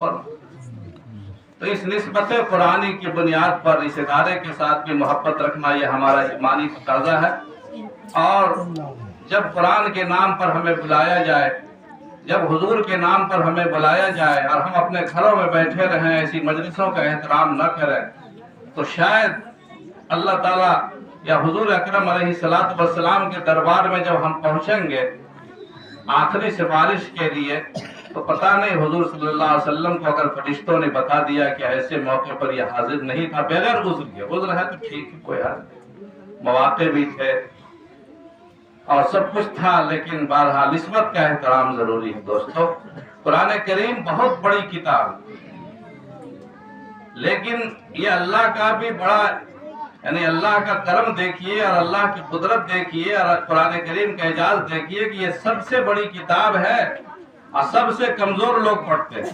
تو اس نسبت قرآنی کی بنیاد پر اس ادارے کے ساتھ بھی محبت رکھنا یہ ہمارا ایمانی تقاضا ہے۔ اور جب قرآن کے نام پر ہمیں بلایا جائے، جب حضور کے نام پر ہمیں بلایا جائے اور ہم اپنے گھروں میں بیٹھے رہیں، ایسی مجلسوں کا احترام نہ کریں، تو شاید اللہ تعالیٰ یا حضور اکرم علیہ السلام کے دربار میں جب ہم پہنچیں گے آخری سفارش کے لیے، تو پتہ نہیں حضور صلی اللہ علیہ وسلم کو اگر فرشتوں نے بتا دیا کہ ایسے موقع پر یہ حاضر نہیں تھا بغیر عذر کے، عذر ہے تو ٹھیک ہے، کوئی حل نہیں، مواقع بھی تھے اور سب کچھ تھا، لیکن بہرحال نسبت کا احترام ضروری ہے۔ دوستو، قرآن کریم بہت بڑی کتاب، لیکن یہ اللہ کا بھی بڑا، یعنی اللہ کا کرم دیکھیے اور اللہ کی قدرت دیکھیے اور قرآن کریم کا اعجاز دیکھیے کہ یہ سب سے بڑی کتاب ہے اور سب سے کمزور لوگ پڑھتے ہیں۔